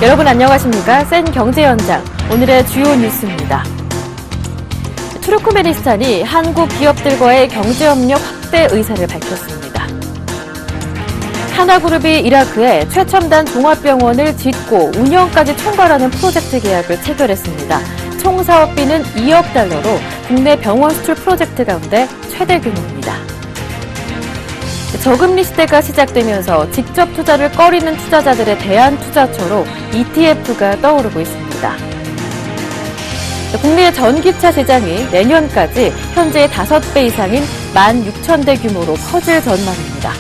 여러분 안녕하십니까? 센 경제연장 오늘의 주요 뉴스입니다. 투르크메니스탄이 한국 기업들과의 경제협력 확대 의사를 밝혔습니다. 하나그룹이 이라크에 최첨단 종합병원을 짓고 운영까지 총괄하는 프로젝트 계약을 체결했습니다. 총 사업비는 2억 달러로 국내 병원 수출 프로젝트 가운데 최대 규모입니다. 저금리 시대가 시작되면서 직접 투자를 꺼리는 투자자들의 대안 투자처로 ETF가 떠오르고 있습니다. 국내 전기차 시장이 내년까지 현재의 5배 이상인 16,000대 규모로 커질 전망입니다.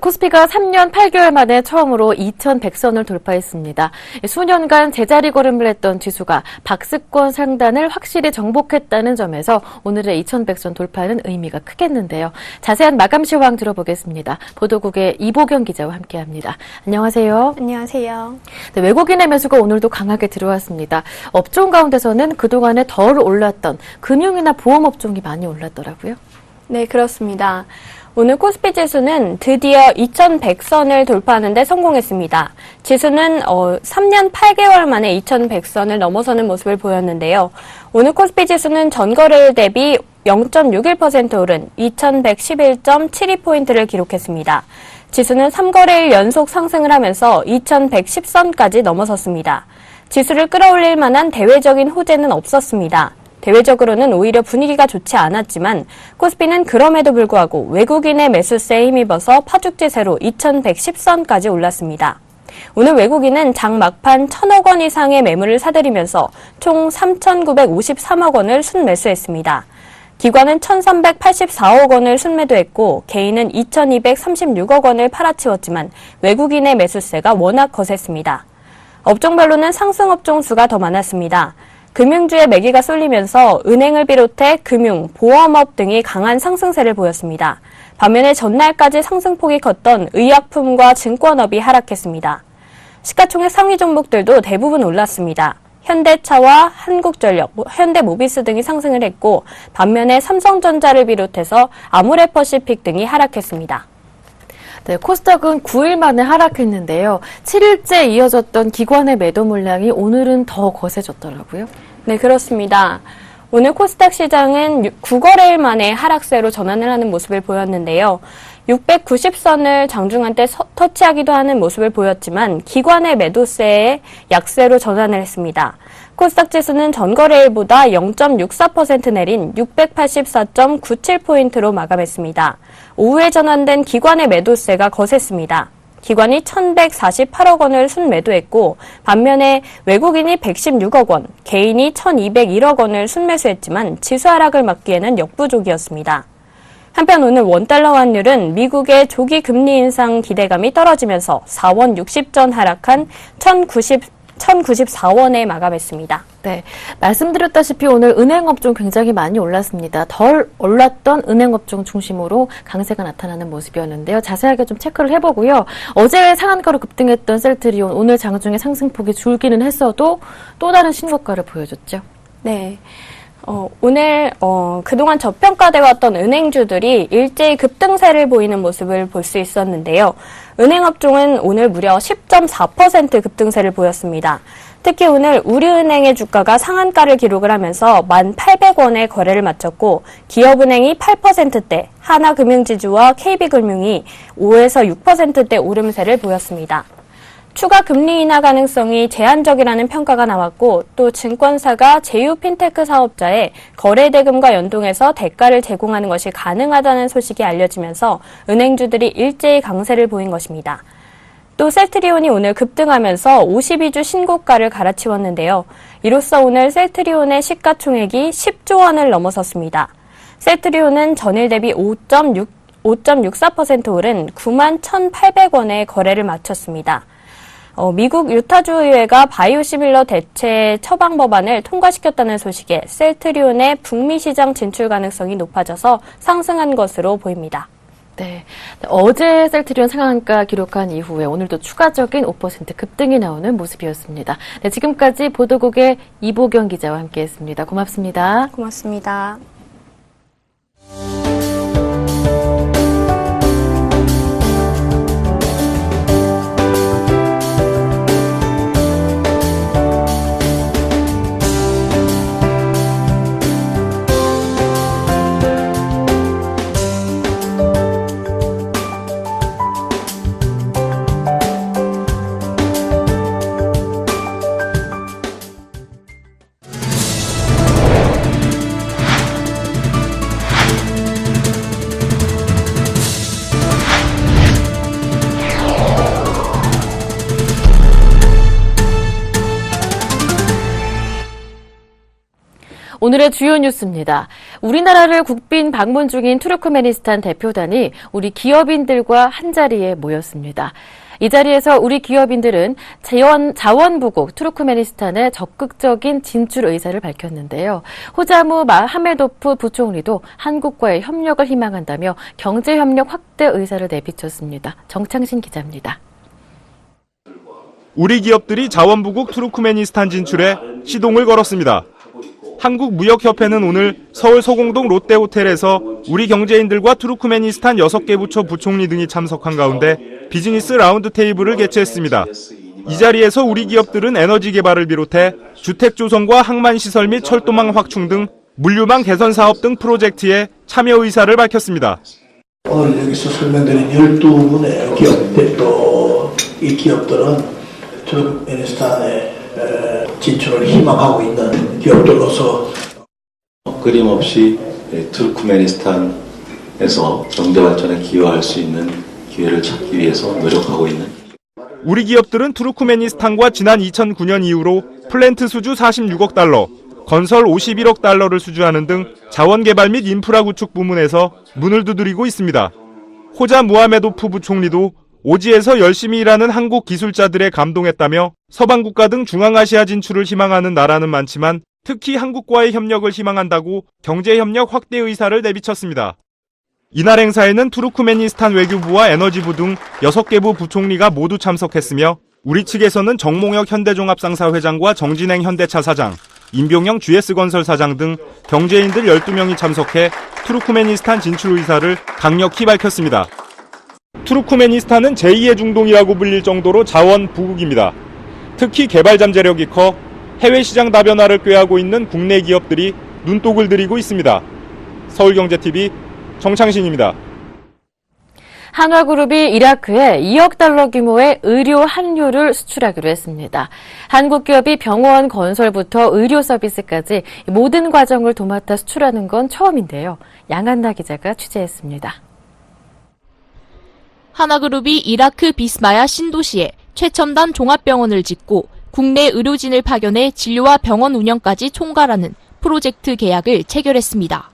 코스피가 3년 8개월 만에 처음으로 2,100선을 돌파했습니다. 수년간 제자리 걸음을 했던 지수가 박스권 상단을 확실히 정복했다는 점에서 오늘의 2,100선 돌파는 의미가 크겠는데요. 자세한 마감 시황 들어보겠습니다. 보도국의 이보경 기자와 함께합니다. 안녕하세요. 안녕하세요. 네, 외국인의 매수가 오늘도 강하게 들어왔습니다. 업종 가운데서는 그동안에 덜 올랐던 금융이나 보험업종이 많이 올랐더라고요. 네, 그렇습니다. 오늘 코스피 지수는 드디어 2,100선을 돌파하는 데 성공했습니다. 지수는 3년 8개월 만에 2,100선을 넘어서는 모습을 보였는데요. 오늘 코스피 지수는 전거래일 대비 0.61% 오른 2,111.72포인트를 기록했습니다. 지수는 3거래일 연속 상승을 하면서 2,110선까지 넘어섰습니다. 지수를 끌어올릴 만한 대외적인 호재는 없었습니다. 대외적으로는 오히려 분위기가 좋지 않았지만 코스피는 그럼에도 불구하고 외국인의 매수세에 힘입어서 파죽지세로 2,110선까지 올랐습니다. 오늘 외국인은 장 막판 1,000억 원 이상의 매물을 사들이면서 총 3,953억 원을 순매수했습니다. 기관은 1,384억 원을 순매도했고 개인은 2,236억 원을 팔아치웠지만 외국인의 매수세가 워낙 거셌습니다. 업종별로는 상승업종 수가 더 많았습니다. 금융주의 매기가 쏠리면서 은행을 비롯해 금융, 보험업 등이 강한 상승세를 보였습니다. 반면에 전날까지 상승폭이 컸던 의약품과 증권업이 하락했습니다. 시가총액 상위 종목들도 대부분 올랐습니다. 현대차와 한국전력, 현대모비스 등이 상승을 했고 반면에 삼성전자를 비롯해서 아모레퍼시픽 등이 하락했습니다. 네, 코스닥은 9일 만에 하락했는데요. 7일째 이어졌던 기관의 매도 물량이 오늘은 더 거세졌더라고요. 네, 그렇습니다. 오늘 코스닥 시장은 9거래일 만에 하락세로 전환을 하는 모습을 보였는데요. 690선을 장중한 때 터치하기도 하는 모습을 보였지만 기관의 매도세에 약세로 전환을 했습니다. 코스닥 지수는 전거래일보다 0.64% 내린 684.97포인트로 마감했습니다. 오후에 전환된 기관의 매도세가 거셌습니다. 기관이 1,148억 원을 순매도했고 반면에 외국인이 116억 원, 개인이 1,201억 원을 순매수했지만 지수 하락을 막기에는 역부족이었습니다. 한편 오늘 원달러 환율은 미국의 조기 금리 인상 기대감이 떨어지면서 4원 60전 하락한 1,094원에 마감했습니다. 네, 말씀드렸다시피 오늘 은행업종 굉장히 많이 올랐습니다. 덜 올랐던 은행업종 중심으로 강세가 나타나는 모습이었는데요. 자세하게 좀 체크를 해보고요. 어제 상한가로 급등했던 셀트리온 오늘 장중에 상승폭이 줄기는 했어도 또 다른 신고가를 보여줬죠. 네. 오늘 그동안 저평가돼 왔던 은행주들이 일제히 급등세를 보이는 모습을 볼 수 있었는데요. 은행업종은 오늘 무려 10.4% 급등세를 보였습니다. 특히 오늘 우리은행의 주가가 상한가를 기록을 하면서 1,800원에 거래를 마쳤고 기업은행이 8%대, 하나금융지주와 KB금융이 5에서 6%대 오름세를 보였습니다. 추가 금리 인하 가능성이 제한적이라는 평가가 나왔고 또 증권사가 제휴 핀테크 사업자의 거래 대금과 연동해서 대가를 제공하는 것이 가능하다는 소식이 알려지면서 은행주들이 일제히 강세를 보인 것입니다. 또 셀트리온이 오늘 급등하면서 52주 신고가를 갈아치웠는데요. 이로써 오늘 셀트리온의 시가총액이 10조 원을 넘어섰습니다. 셀트리온은 전일 대비 5.64% 오른 9만 1,800원에 거래를 마쳤습니다. 미국 유타주의회가 바이오시밀러 대체 처방 법안을 통과시켰다는 소식에 셀트리온의 북미 시장 진출 가능성이 높아져서 상승한 것으로 보입니다. 네. 어제 셀트리온 상한가 기록한 이후에 오늘도 추가적인 5% 급등이 나오는 모습이었습니다. 네, 지금까지 보도국의 이보경 기자와 함께했습니다. 고맙습니다. 고맙습니다. 오늘의 주요 뉴스입니다. 우리나라를 국빈 방문 중인 투르크메니스탄 대표단이 우리 기업인들과 한자리에 모였습니다. 이 자리에서 우리 기업인들은 자원부국 투르크메니스탄의 적극적인 진출 의사를 밝혔는데요. 호자무 하메도프 부총리도 한국과의 협력을 희망한다며 경제협력 확대 의사를 내비쳤습니다. 정창신 기자입니다. 우리 기업들이 자원부국 투르크메니스탄 진출에 시동을 걸었습니다. 한국무역협회는 오늘 서울 서공동 롯데호텔에서 우리 경제인들과 투르크메니스탄 6개 부처 부총리 등이 참석한 가운데 비즈니스 라운드 테이블을 개최했습니다. 이 자리에서 우리 기업들은 에너지 개발을 비롯해 주택 조성과 항만시설 및 철도망 확충 등 물류망 개선 사업 등 프로젝트에 참여 의사를 밝혔습니다. 오늘 여기서 설명드린 12분의 기업들 또 이 기업들은 투르크메니스탄에 진출을 희망하고 있는 기업들로서 끊임없이 투르크메니스탄에서 경제 발전에 기여할 수 있는 기회를 찾기 위해서 노력하고 있는 우리 기업들은 투르크메니스탄과 지난 2009년 이후로 플랜트 수주 46억 달러, 건설 51억 달러를 수주하는 등 자원개발 및 인프라 구축 부문에서 문을 두드리고 있습니다. 호자 무하메도프 부총리도 오지에서 열심히 일하는 한국 기술자들에 감동했다며 서방국가 등 중앙아시아 진출을 희망하는 나라는 많지만 특히 한국과의 협력을 희망한다고 경제협력 확대 의사를 내비쳤습니다. 이날 행사에는 투르크메니스탄 외교부와 에너지부 등 6개부 부총리가 모두 참석했으며 우리 측에서는 정몽혁 현대종합상사 회장과 정진행 현대차 사장, 임병영 GS건설 사장 등 경제인들 12명이 참석해 투르크메니스탄 진출 의사를 강력히 밝혔습니다. 투르크메니스탄은 제2의 중동이라고 불릴 정도로 자원 부국입니다. 특히 개발 잠재력이 커 해외 시장 다변화를 꾀하고 있는 국내 기업들이 눈독을 들이고 있습니다. 서울경제TV 정창신입니다. 한화그룹이 이라크에 2억 달러 규모의 의료 한류를 수출하기로 했습니다. 한국 기업이 병원 건설부터 의료 서비스까지 모든 과정을 도맡아 수출하는 건 처음인데요. 양한나 기자가 취재했습니다. 한화그룹이 이라크 비스마야 신도시에 최첨단 종합병원을 짓고 국내 의료진을 파견해 진료와 병원 운영까지 총괄하는 프로젝트 계약을 체결했습니다.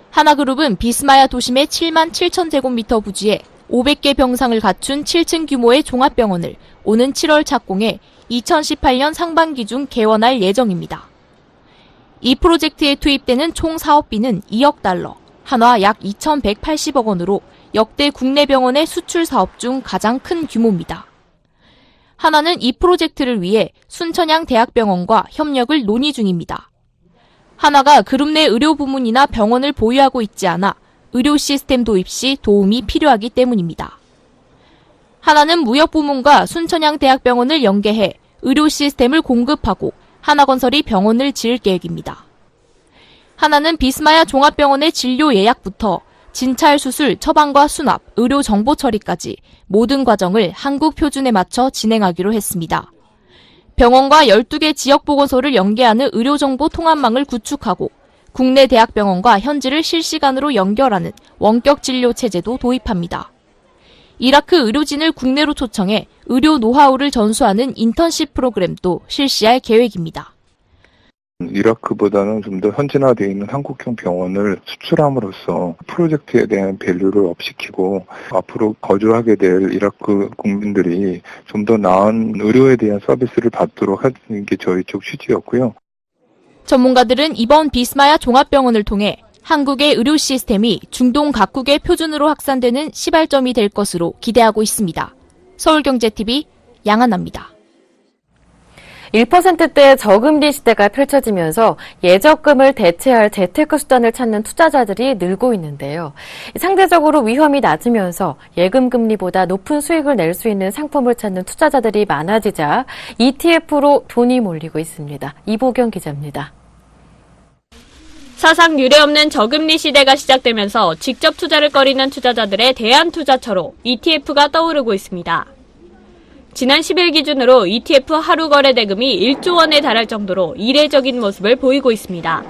한화그룹은 비스마야 도심의 7만 7천 제곱미터 부지에 500개 병상을 갖춘 7층 규모의 종합병원을 오는 7월 착공해 2018년 상반기 중 개원할 예정입니다. 이 프로젝트에 투입되는 총 사업비는 2억 달러, 한화 약 2,180억 원으로 역대 국내 병원의 수출 사업 중 가장 큰 규모입니다. 한화는 이 프로젝트를 위해 순천향 대학병원과 협력을 논의 중입니다. 한화가 그룹 내 의료 부문이나 병원을 보유하고 있지 않아 의료 시스템 도입 시 도움이 필요하기 때문입니다. 한화는 무역 부문과 순천향 대학병원을 연계해 의료 시스템을 공급하고 한화건설이 병원을 지을 계획입니다. 한화는 비스마야 종합병원의 진료 예약부터 진찰 수술 처방과 수납, 의료 정보 처리까지 모든 과정을 한국 표준에 맞춰 진행하기로 했습니다. 병원과 12개 지역보건소를 연계하는 의료정보 통합망을 구축하고 국내 대학병원과 현지를 실시간으로 연결하는 원격 진료 체제도 도입합니다. 이라크 의료진을 국내로 초청해 의료 노하우를 전수하는 인턴십 프로그램도 실시할 계획입니다. 이라크보다는 좀 더 현지화되어 있는 한국형 병원을 수출함으로써 프로젝트에 대한 밸류를 업시키고 앞으로 거주하게 될 이라크 국민들이 좀 더 나은 의료에 대한 서비스를 받도록 하는 게 저희 쪽 취지였고요. 전문가들은 이번 비스마야 종합병원을 통해 한국의 의료 시스템이 중동 각국의 표준으로 확산되는 시발점이 될 것으로 기대하고 있습니다. 서울경제TV 양한나입니다. 1%대 저금리 시대가 펼쳐지면서 예적금을 대체할 재테크 수단을 찾는 투자자들이 늘고 있는데요. 상대적으로 위험이 낮으면서 예금 금리보다 높은 수익을 낼 수 있는 상품을 찾는 투자자들이 많아지자 ETF로 돈이 몰리고 있습니다. 이보경 기자입니다. 사상 유례없는 저금리 시대가 시작되면서 직접 투자를 꺼리는 투자자들의 대안투자처로 ETF가 떠오르고 있습니다. 지난 10일 기준으로 ETF 하루 거래 대금이 1조 원에 달할 정도로 이례적인 모습을 보이고 있습니다.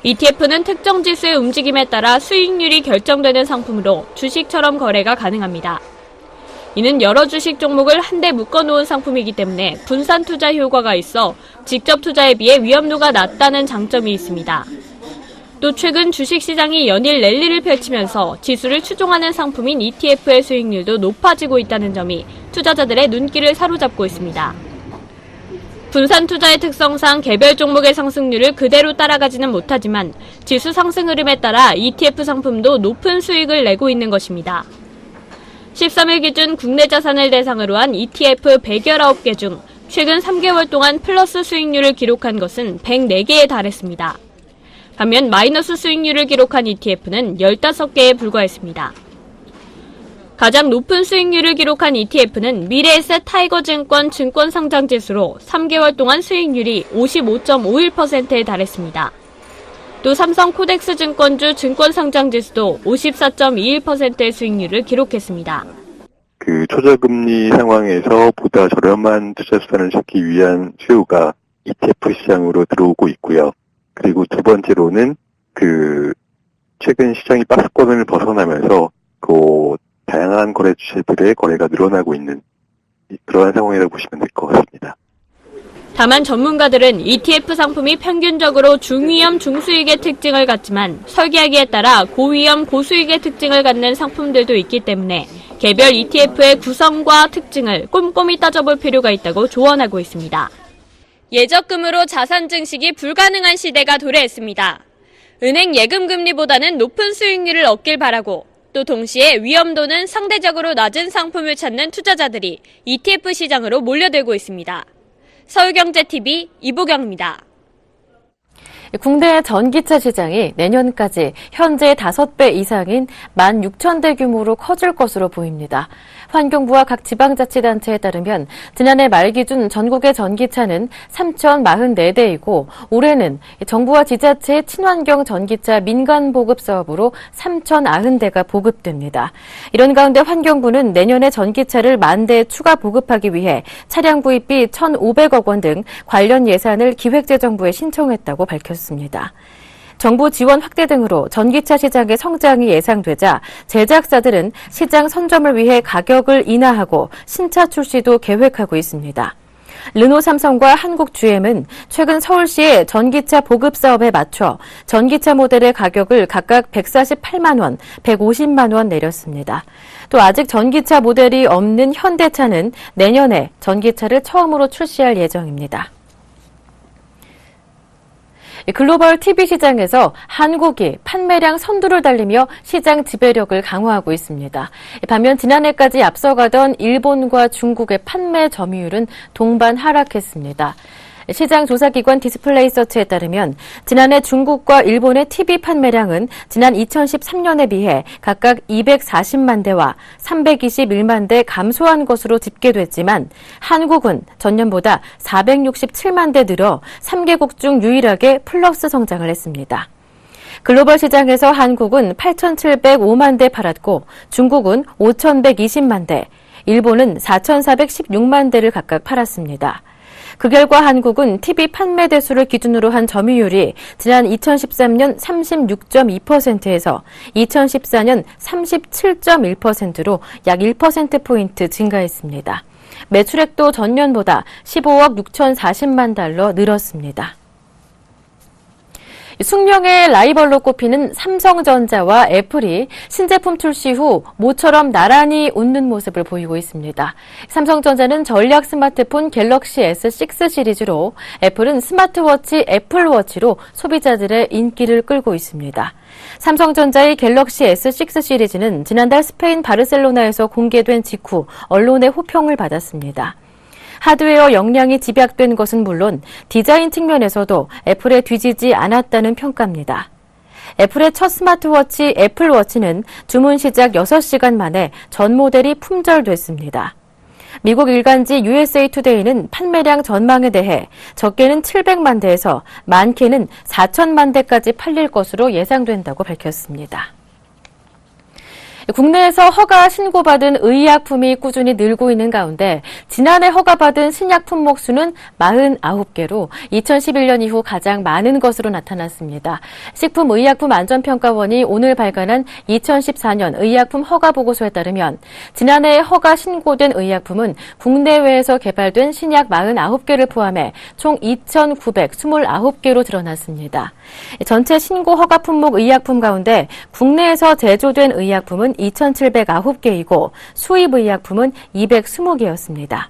ETF는 특정 지수의 움직임에 따라 수익률이 결정되는 상품으로 주식처럼 거래가 가능합니다. 이는 여러 주식 종목을 한데 묶어놓은 상품이기 때문에 분산 투자 효과가 있어 직접 투자에 비해 위험도가 낮다는 장점이 있습니다. 또 최근 주식시장이 연일 랠리를 펼치면서 지수를 추종하는 상품인 ETF의 수익률도 높아지고 있다는 점이 투자자들의 눈길을 사로잡고 있습니다. 분산 투자의 특성상 개별 종목의 상승률을 그대로 따라가지는 못하지만 지수 상승 흐름에 따라 ETF 상품도 높은 수익을 내고 있는 것입니다. 13일 기준 국내 자산을 대상으로 한 ETF 119개 중 최근 3개월 동안 플러스 수익률을 기록한 것은 104개에 달했습니다. 반면 마이너스 수익률을 기록한 ETF는 15개에 불과했습니다. 가장 높은 수익률을 기록한 ETF는 미래에셋 타이거증권 증권상장지수로 3개월 동안 수익률이 55.51%에 달했습니다. 또 삼성 코덱스 증권주 증권상장지수도 54.21%의 수익률을 기록했습니다. 초저금리 상황에서 보다 저렴한 투자 수단을 찾기 위한 수요가 ETF 시장으로 들어오고 있고요. 그리고 두 번째로는 최근 시장이 박스권을 벗어나면서 다양한 거래 주체들의 거래가 늘어나고 있는 그러한 상황이라고 보시면 될 것 같습니다. 다만 전문가들은 ETF 상품이 평균적으로 중위험 중수익의 특징을 갖지만 설계하기에 따라 고위험 고수익의 특징을 갖는 상품들도 있기 때문에 개별 ETF의 구성과 특징을 꼼꼼히 따져볼 필요가 있다고 조언하고 있습니다. 예적금으로 자산 증식이 불가능한 시대가 도래했습니다. 은행 예금 금리보다는 높은 수익률을 얻길 바라고 또 동시에 위험도는 상대적으로 낮은 상품을 찾는 투자자들이 ETF 시장으로 몰려들고 있습니다. 서울경제TV 이보경입니다. 국내 전기차 시장이 내년까지 현재 5배 이상인 16,000대 규모로 커질 것으로 보입니다. 환경부와 각 지방자치단체에 따르면 지난해 말 기준 전국의 전기차는 3,044대이고 올해는 정부와 지자체의 친환경 전기차 민간 보급 사업으로 3,090대가 보급됩니다. 이런 가운데 환경부는 내년에 전기차를 10,000대 추가 보급하기 위해 차량 구입비 1,500억 원 등 관련 예산을 기획재정부에 신청했다고 밝혔습니다. 정부 지원 확대 등으로 전기차 시장의 성장이 예상되자 제작사들은 시장 선점을 위해 가격을 인하하고 신차 출시도 계획하고 있습니다. 르노 삼성과 한국GM은 최근 서울시의 전기차 보급 사업에 맞춰 전기차 모델의 가격을 각각 148만 원, 150만 원 내렸습니다. 또 아직 전기차 모델이 없는 현대차는 내년에 전기차를 처음으로 출시할 예정입니다. 글로벌 TV 시장에서 한국이 판매량 선두를 달리며 시장 지배력을 강화하고 있습니다. 반면 지난해까지 앞서가던 일본과 중국의 판매 점유율은 동반 하락했습니다. 시장 조사기관 디스플레이서치에 따르면 지난해 중국과 일본의 TV 판매량은 지난 2013년에 비해 각각 240만 대와 321만 대 감소한 것으로 집계됐지만 한국은 전년보다 467만 대 늘어 3개국 중 유일하게 플러스 성장을 했습니다. 글로벌 시장에서 한국은 8,705만 대 팔았고 중국은 5,120만 대, 일본은 4,416만 대를 각각 팔았습니다. 그 결과 한국은 TV 판매 대수를 기준으로 한 점유율이 지난 2013년 36.2%에서 2014년 37.1%로 약 1%포인트 증가했습니다. 매출액도 전년보다 15억 6,040만 달러 늘었습니다. 숙명의 라이벌로 꼽히는 삼성전자와 애플이 신제품 출시 후 모처럼 나란히 웃는 모습을 보이고 있습니다. 삼성전자는 전략 스마트폰 갤럭시 S6 시리즈로, 애플은 스마트워치 애플워치로 소비자들의 인기를 끌고 있습니다. 삼성전자의 갤럭시 S6 시리즈는 지난달 스페인 바르셀로나에서 공개된 직후 언론의 호평을 받았습니다. 하드웨어 역량이 집약된 것은 물론 디자인 측면에서도 애플에 뒤지지 않았다는 평가입니다. 애플의 첫 스마트워치 애플워치는 주문 시작 6시간 만에 전 모델이 품절됐습니다. 미국 일간지 USA 투데이는 판매량 전망에 대해 적게는 700만 대에서 많게는 4천만 대까지 팔릴 것으로 예상된다고 밝혔습니다. 국내에서 허가 신고받은 의약품이 꾸준히 늘고 있는 가운데 지난해 허가받은 신약 품목 수는 49개로 2011년 이후 가장 많은 것으로 나타났습니다. 식품의약품안전평가원이 오늘 발간한 2014년 의약품 허가보고서에 따르면 지난해 허가 신고된 의약품은 국내외에서 개발된 신약 49개를 포함해 총 2,929개로 드러났습니다. 전체 신고 허가 품목 의약품 가운데 국내에서 제조된 의약품은 2,709개이고 수입 의약품은 220개였습니다.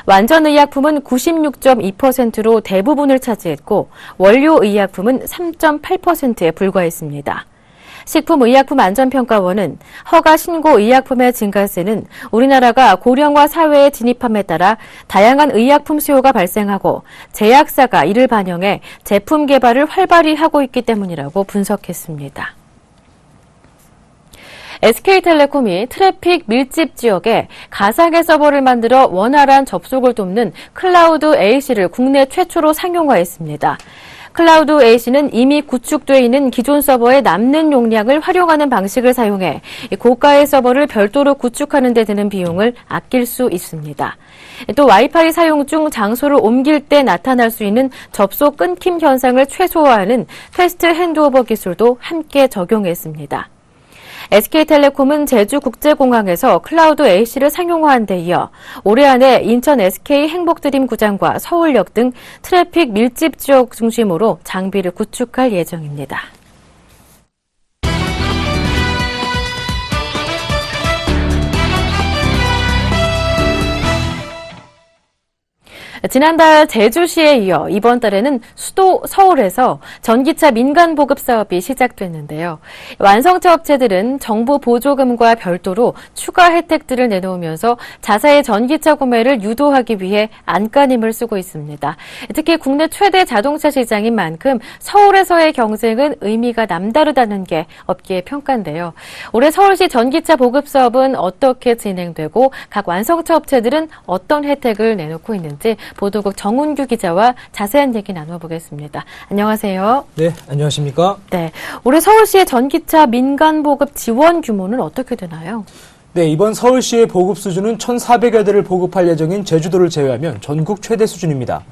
완전 의약품은 96.2%로 대부분을 차지했고 원료 의약품은 3.8%에 불과했습니다. 식품의약품안전평가원은 허가 신고 의약품의 증가세는 우리나라가 고령화 사회에 진입함에 따라 다양한 의약품 수요가 발생하고 제약사가 이를 반영해 제품 개발을 활발히 하고 있기 때문이라고 분석했습니다. SK텔레콤이 트래픽 밀집 지역에 가상의 서버를 만들어 원활한 접속을 돕는 클라우드 AC를 국내 최초로 상용화했습니다. 클라우드 AC는 이미 구축되어 있는 기존 서버의 남는 용량을 활용하는 방식을 사용해 고가의 서버를 별도로 구축하는 데 드는 비용을 아낄 수 있습니다. 또 와이파이 사용 중 장소를 옮길 때 나타날 수 있는 접속 끊김 현상을 최소화하는 패스트 핸드오버 기술도 함께 적용했습니다. SK텔레콤은 제주국제공항에서 클라우드 AC를 상용화한 데 이어 올해 안에 인천 SK 행복드림구장과 서울역 등 트래픽 밀집 지역 중심으로 장비를 구축할 예정입니다. 지난달 제주시에 이어 이번 달에는 수도 서울에서 전기차 민간 보급 사업이 시작됐는데요. 완성차 업체들은 정부 보조금과 별도로 추가 혜택들을 내놓으면서 자사의 전기차 구매를 유도하기 위해 안간힘을 쓰고 있습니다. 특히 국내 최대 자동차 시장인 만큼 서울에서의 경쟁은 의미가 남다르다는 게 업계의 평가인데요. 올해 서울시 전기차 보급 사업은 어떻게 진행되고 각 완성차 업체들은 어떤 혜택을 내놓고 있는지 보도국 정운규 기자와 자세한 얘기 나눠보겠습니다. 안녕하세요. 네, 안녕하십니까? 네, 올해 서울시의 전기차 민간 보급 지원 규모는 어떻게 되나요? 네, 이번 서울시의 보급 수준은 1,400여 대를 보급할 예정인 제주도를 제외하면 전국 최대 수준입니다.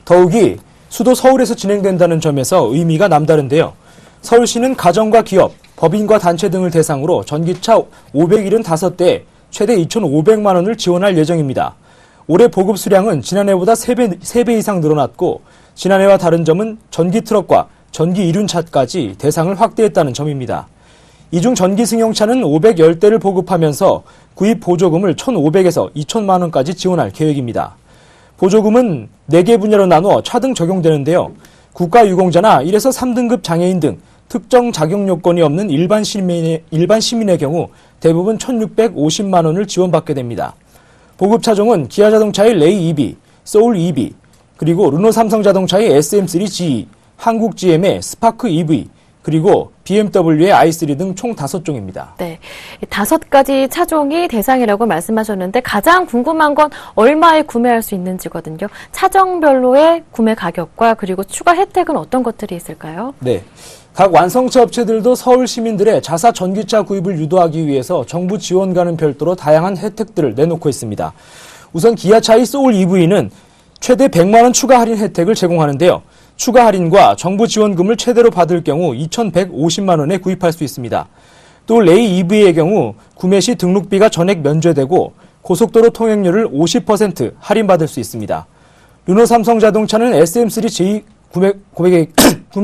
더욱이 수도 서울에서 진행된다는 점에서 의미가 남다른데요. 서울시는 가정과 기업, 법인과 단체 등을 대상으로 전기차 575대에 최대 2,500만 원을 지원할 예정입니다. 올해 보급 수량은 지난해보다 3배 이상 늘어났고 지난해와 다른 점은 전기 트럭과 전기 이륜차까지 대상을 확대했다는 점입니다. 이 중 전기 승용차는 510대를 보급하면서 구입 보조금을 1,500에서 2,000만 원까지 지원할 계획입니다. 보조금은 4개 분야로 나누어 차등 적용되는데요. 국가유공자나 1에서 3등급 장애인 등 특정 자격 요건이 없는 일반 시민의 경우 대부분 1,650만 원을 지원받게 됩니다. 보급 차종은 기아자동차의 레이 EV, 소울 EV, 그리고 르노 삼성자동차의 SM3 GE, 한국 GM의 스파크 EV, 그리고 BMW의 i3 등 총 5종입니다. 네, 5가지 차종이 대상이라고 말씀하셨는데 가장 궁금한 건 얼마에 구매할 수 있는지거든요. 차종별로의 구매 가격과 그리고 추가 혜택은 어떤 것들이 있을까요? 네. 각 완성차 업체들도 서울 시민들의 자사 전기차 구입을 유도하기 위해서 정부 지원과는 별도로 다양한 혜택들을 내놓고 있습니다. 우선 기아차의 소울 EV는 최대 100만 원 추가 할인 혜택을 제공하는데요. 추가 할인과 정부 지원금을 최대로 받을 경우 2,150만 원에 구입할 수 있습니다. 또 레이 EV의 경우 구매 시 등록비가 전액 면제되고 고속도로 통행료를 50% 할인받을 수 있습니다. 르노 삼성자동차는 SM3J 구매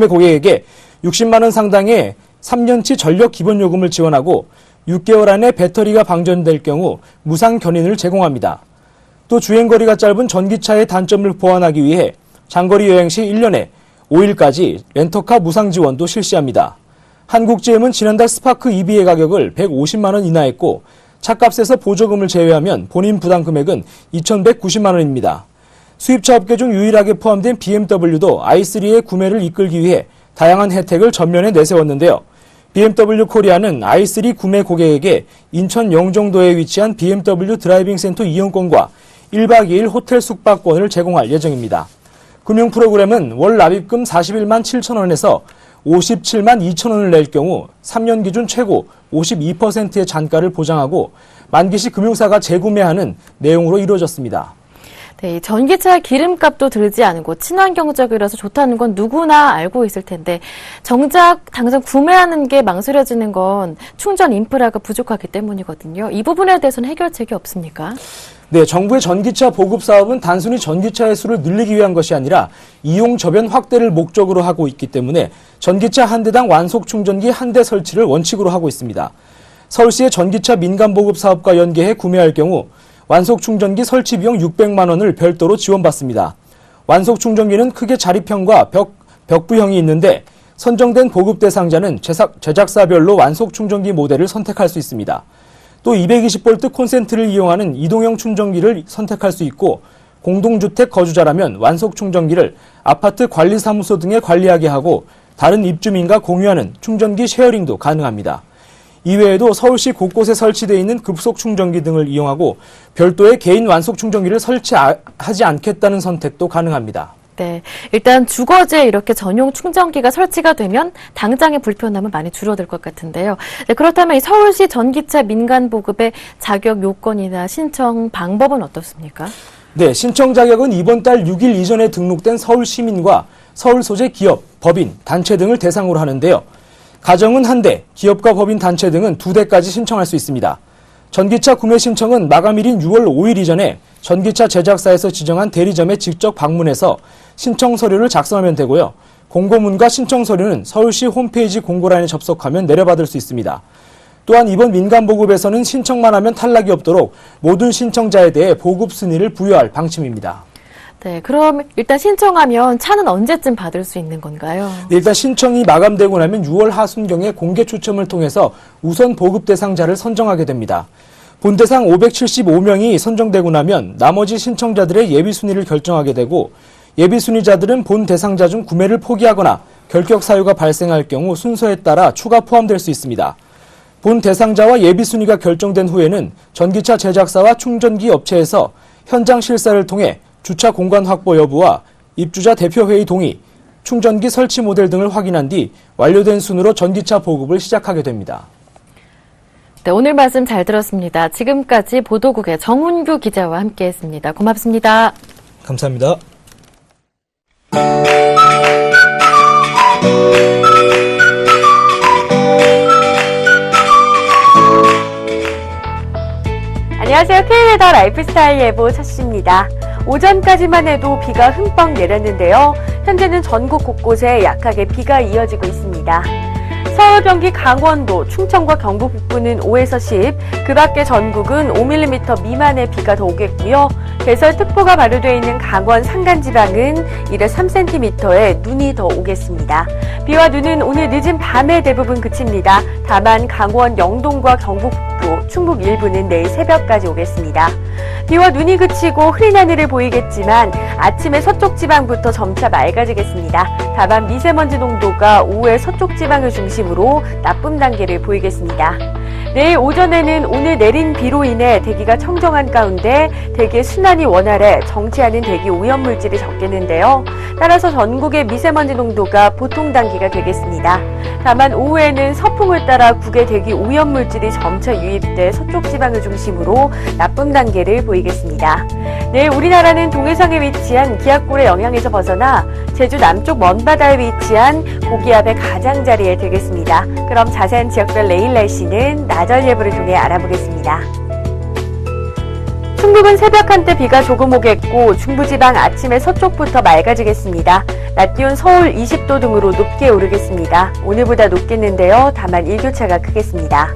고객에게 60만 원 상당의 3년치 전력 기본 요금을 지원하고 6개월 안에 배터리가 방전될 경우 무상 견인을 제공합니다. 또 주행거리가 짧은 전기차의 단점을 보완하기 위해 장거리 여행 시 1년에 5일까지 렌터카 무상 지원도 실시합니다. 한국GM은 지난달 스파크 EV의 가격을 150만 원 인하했고 차값에서 보조금을 제외하면 본인 부담 금액은 2,190만 원입니다. 수입차 업계 중 유일하게 포함된 BMW도 i3의 구매를 이끌기 위해 다양한 혜택을 전면에 내세웠는데요. BMW 코리아는 i3 구매 고객에게 인천 영종도에 위치한 BMW 드라이빙 센터 이용권과 1박 2일 호텔 숙박권을 제공할 예정입니다. 금융 프로그램은 월 납입금 41만 7천 원에서 57만 2천 원을 낼 경우 3년 기준 최고 52%의 잔가를 보장하고 만기 시 금융사가 재구매하는 내용으로 이루어졌습니다. 네, 이 전기차 기름값도 들지 않고 친환경적이라서 좋다는 건 누구나 알고 있을 텐데 정작 당장 구매하는 게 망설여지는 건 충전 인프라가 부족하기 때문이거든요. 이 부분에 대해서는 해결책이 없습니까? 네, 정부의 전기차 보급 사업은 단순히 전기차의 수를 늘리기 위한 것이 아니라 이용 저변 확대를 목적으로 하고 있기 때문에 전기차 한 대당 완속 충전기 한 대 설치를 원칙으로 하고 있습니다. 서울시의 전기차 민간 보급 사업과 연계해 구매할 경우 완속 충전기 설치 비용 600만 원을 별도로 지원받습니다. 완속 충전기는 크게 자립형과 벽부형이 있는데 선정된 보급 대상자는 제작사별로 완속 충전기 모델을 선택할 수 있습니다. 또 220V 콘센트를 이용하는 이동형 충전기를 선택할 수 있고 공동주택 거주자라면 완속 충전기를 아파트 관리사무소 등에 관리하게 하고 다른 입주민과 공유하는 충전기 쉐어링도 가능합니다. 이외에도 서울시 곳곳에 설치되어 있는 급속 충전기 등을 이용하고 별도의 개인 완속 충전기를 설치하지 않겠다는 선택도 가능합니다. 네, 일단 주거지에 이렇게 전용 충전기가 설치가 되면 당장의 불편함은 많이 줄어들 것 같은데요. 네, 그렇다면 이 서울시 전기차 민간 보급의 자격 요건이나 신청 방법은 어떻습니까? 네, 신청 자격은 이번 달 6일 이전에 등록된 서울 시민과 서울 소재 기업, 법인, 단체 등을 대상으로 하는데요. 가정은 1대, 기업과 법인 단체 등은 2대까지 신청할 수 있습니다. 전기차 구매 신청은 마감일인 6월 5일 이전에 전기차 제작사에서 지정한 대리점에 직접 방문해서 신청 서류를 작성하면 되고요. 공고문과 신청 서류는 서울시 홈페이지 공고란에 접속하면 내려받을 수 있습니다. 또한 이번 민간 보급에서는 신청만 하면 탈락이 없도록 모든 신청자에 대해 보급 순위를 부여할 방침입니다. 네, 그럼 일단 신청하면 차는 언제쯤 받을 수 있는 건가요? 일단 신청이 마감되고 나면 6월 하순경에 공개 추첨을 통해서 우선 보급 대상자를 선정하게 됩니다. 본 대상 575명이 선정되고 나면 나머지 신청자들의 예비 순위를 결정하게 되고 예비 순위자들은 본 대상자 중 구매를 포기하거나 결격 사유가 발생할 경우 순서에 따라 추가 포함될 수 있습니다. 본 대상자와 예비 순위가 결정된 후에는 전기차 제작사와 충전기 업체에서 현장 실사를 통해 주차 공간 확보 여부와 입주자 대표회의 동의, 충전기 설치 모델 등을 확인한 뒤 완료된 순으로 전기차 보급을 시작하게 됩니다. 네, 오늘 말씀 잘 들었습니다. 지금까지 보도국의 정훈규 기자와 함께했습니다. 고맙습니다. 감사합니다. 안녕하세요. K웨더 라이프스타일 예보 차씨입니다. 오전까지만 해도 비가 흠뻑 내렸는데요. 현재는 전국 곳곳에 약하게 비가 이어지고 있습니다. 서울, 경기, 강원도, 충청과 경북 북부는 5에서 10, 그 밖에 전국은 5mm 미만의 비가 더 오겠고요. 대설특보가 발효되어 있는 강원 산간지방은 이래 3cm의 눈이 더 오겠습니다. 비와 눈은 오늘 늦은 밤에 대부분 그칩니다. 다만 강원 영동과 경북 북부, 충북 일부는 내일 새벽까지 오겠습니다. 비와 눈이 그치고 흐린 하늘을 보이겠지만 아침에 서쪽 지방부터 점차 맑아지겠습니다. 다만 미세먼지 농도가 오후에 서쪽 지방을 중심으로 나쁨 단계를 보이겠습니다. 내일 오전에는 오늘 내린 비로 인해 대기가 청정한 가운데 대기의 순환이 원활해 정체하는 대기 오염물질이 적겠는데요. 따라서 전국의 미세먼지 농도가 보통 단계가 되겠습니다. 다만 오후에는 서풍을 따라 국외 대기 오염물질이 점차 유입돼 서쪽 지방을 중심으로 나쁨 단계를 보이겠습니다. 내일 우리나라는 동해상에 위치한 기압골의 영향에서 벗어나 제주 남쪽 먼바다에 위치한 고기압의 가장자리에 들겠습니다. 그럼 자세한 지역별 내일 날씨는 나절 예보를 통해 알아보겠습니다. 충북은 새벽 한때 비가 조금 오겠고 중부지방 아침에 서쪽부터 맑아지겠습니다. 낮 기온 서울 20도 등으로 높게 오르겠습니다. 오늘보다 높겠는데요. 다만 일교차가 크겠습니다.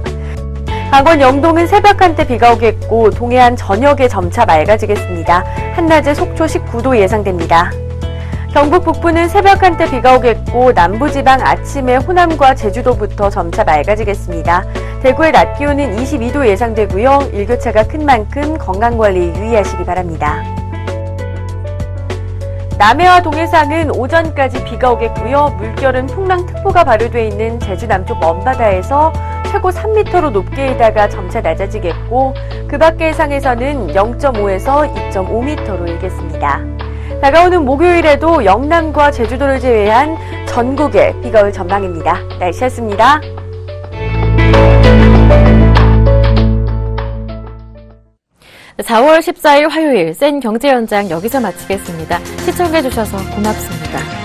강원 영동은 새벽 한때 비가 오겠고 동해안 저녁에 점차 맑아지겠습니다. 한낮에 속초 19도 예상됩니다. 경북 북부는 새벽 한때 비가 오겠고 남부지방 아침에 호남과 제주도부터 점차 맑아지겠습니다. 대구의 낮 기온은 22도 예상되고요. 일교차가 큰 만큼 건강관리 유의하시기 바랍니다. 남해와 동해상은 오전까지 비가 오겠고요. 물결은 풍랑특보가 발효되어 있는 제주 남쪽 먼바다에서 최고 3m로 높게 일다가 점차 낮아지겠고 그 밖의 해상에서는 0.5에서 2.5m로 일겠습니다. 다가오는 목요일에도 영남과 제주도를 제외한 전국에 비가 올 전망입니다. 날씨였습니다. 네, 4월 14일 화요일 센 경제 현장 여기서 마치겠습니다. 시청해주셔서 고맙습니다.